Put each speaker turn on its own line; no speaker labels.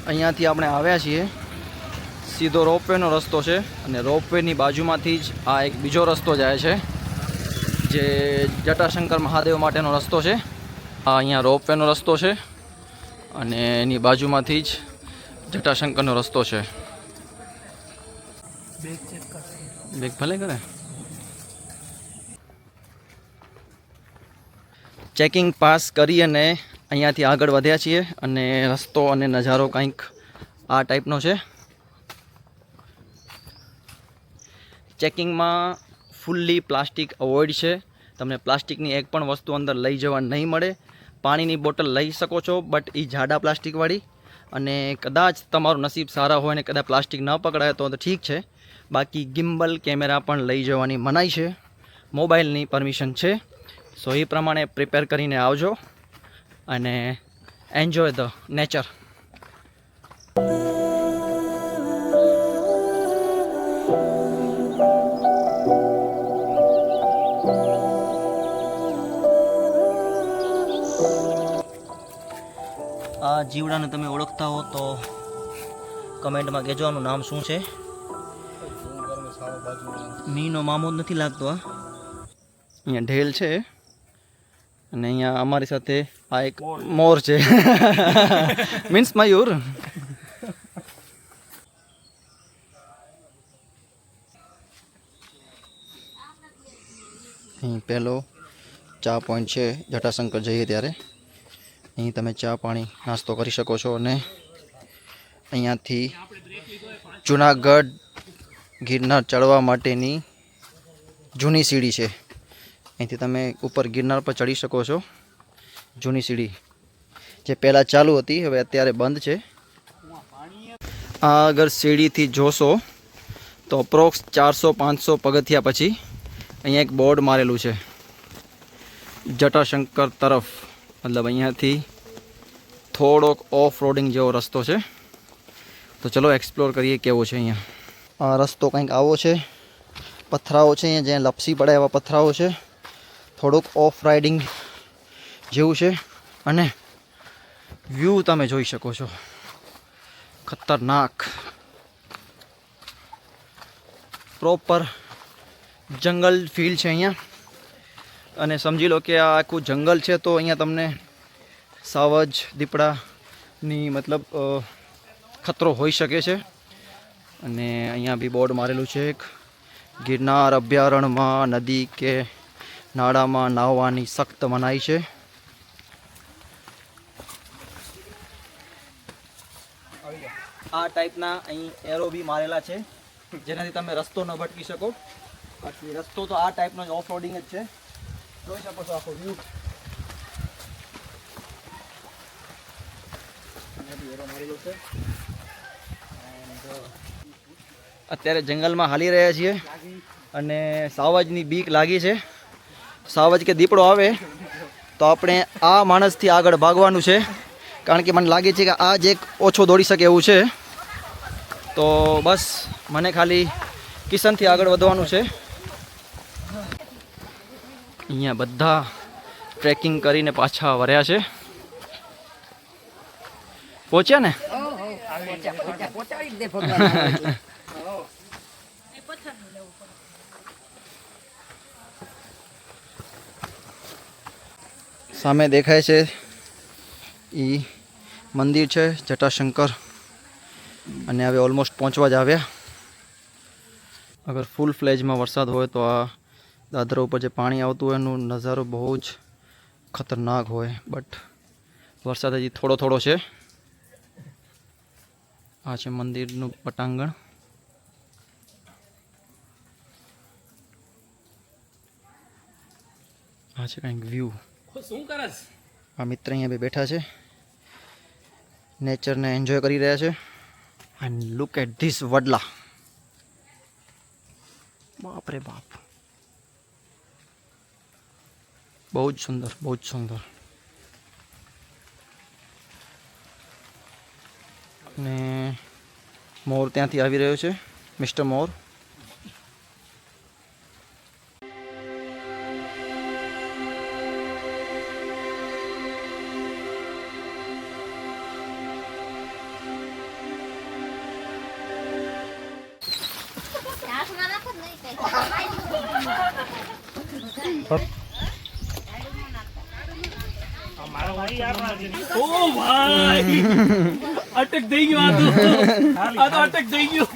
અહીંયાથી આપણે આવ્યા છીએ, સીધો રોપવેનો રસ્તો છે અને રોપવેની બાજુમાંથી જ આ એક બીજો રસ્તો જાય છે જે જટાશંકર મહાદેવ માટેનો રસ્તો છે. આ અહીંયા રોપવેનો રસ્તો છે અને એની બાજુમાંથી જ જટાશંકરનો રસ્તો છે. બેગ ભલે કરે. ચેકિંગ પાસ કરી અને અહીંયાથી આગળ વધ્યા છીએ અને રસ્તો અને નજારો કંઈક આ ટાઈપનો છે. ચેકિંગમાં ફૂલ્લી પ્લાસ્ટિક અવોઇડ છે. તમને પ્લાસ્ટિકની એક પણ વસ્તુ અંદર લઈ જવા નહીં મળે. પાણીની બોટલ લઈ શકો છો, બટ એ જાડા પ્લાસ્ટિકવાળી. અને કદાચ તમારું નસીબ સારા હોય ને કદાચ પ્લાસ્ટિક ન પકડાય તો ઠીક છે, બાકી ગિમ્બલ કેમેરા પણ લઈ જવાની મનાઈ છે. મોબાઈલની પરમિશન છે. સો એ પ્રમાણે પ્રિપેર કરીને આવજો અને એન્જોય ધ નેચર. આ જીવડાને તમે ઓળખતા હો તો કમેન્ટમાં કહેજો આનું નામ શું છે. મીનો મામો જ નથી લાગતો. અહીંયા ઢેલ છે અને અહીંયા અમારી સાથે આ એક મોર છે મીન્સ મયુર. અહીં પહેલો ચા પોઈન્ટ છે જટાશંકર જઈએ ત્યારે. અહીં તમે ચા પાણી નાસ્તો કરી શકો છો અને અહીંયાથી જુનાગઢ ગિરનાર ચડવા માટેની જૂની સીડી છે. અહીંથી તમે ઉપર ગિરનાર પર ચડી શકો છો. જૂની સીડી જે પહેલાં ચાલુ હતી, હવે અત્યારે બંધ છે. આ અગર સીડીથી જોશો તો અપ્રોક્સ 400-500 પગથિયા પછી અહીંયા એક બોર્ડ મારેલું છે જટાશંકર તરફ. મતલબ અહીંયાથી થોડોક ઓફ રોડિંગ જેવો રસ્તો છે. તો ચલો એક્સપ્લોર કરીએ કેવો છે અહીંયા. આ રસ્તો કંઈક આવો છે. પથરાઓ છે અહીંયા, જ્યાં લપસી પડે એવા પથરાઓ છે. થોડુંક ઓફ રાઇડિંગ જેવું છે અને વ્યૂ તમે જોઈ શકો છો. ખતરનાક પ્રોપર જંગલ ફીલ છે અહીંયા. અને સમજી લો કે આ આખું જંગલ છે તો અહીંયા તમને સાવજ દીપડાની મતલબ ખતરો હોઈ શકે છે. અને અહીંયા બી બોર્ડ મારેલું છે એક, ગિરનાર અભયારણ્યમાં નદી કે નાળામાં નાહવાની સખ્ત મનાઈ છે. આ ટાઈપના અહીં એરો બી મારેલા છે જેનાથી તમે રસ્તો ન ભટકી શકો. બાકી રસ્તો તો આ ટાઈપનો જ ઓફ રોડિંગ જ છે. જોઈ શકો છો આખો વ્યૂ. અત્યારે જંગલમાં હાલી રહ્યા છીએ અને સાવજની બીક લાગી છે. સાવજ કે દીપડો આવે તો આપણે આ માણસથી આગળ ભાગવાનું છે, કારણ કે મને લાગે છે કે આ જ એક ઓછો દોડી શકે એવું છે. તો બસ મને ખાલી કિશનથી આગળ વધવાનું છે. અહીંયા બધા ટ્રેકિંગ કરીને પાછા વર્યા છે. પહોંચ્યા ને? સામે દેખાય છે એ મંદિર છે જટાશંકર અને હવે ઓલમોસ્ટ પહોંચવા જ આવ્યા. અગર ફૂલ ફ્લેજમાં વરસાદ હોય તો આ દાદરા ઉપર જે પાણી આવતું હોય એનો નજારો બહુ જ ખતરનાક હોય, બટ વરસાદ હજી થોડો થોડો છે. આ છે મંદિરનું પટાંગણ. આ છે કંઈક વ્યૂ. આ મિત્ર અહીંયા બે બેઠા છે, નેચરને એન્જોય કરી રહ્યા છે. એન્ડ લુક એટ ધીસ વડલા. બાપ રે બાપ, બહુ જ સુંદર, બહુ જ સુંદર. અને મોર ત્યાંથી આવી રહ્યો છે, મિસ્ટર મોર.
ઓ ભાઈ અટક થઈ ગયો આ તો અટક થઈ ગયો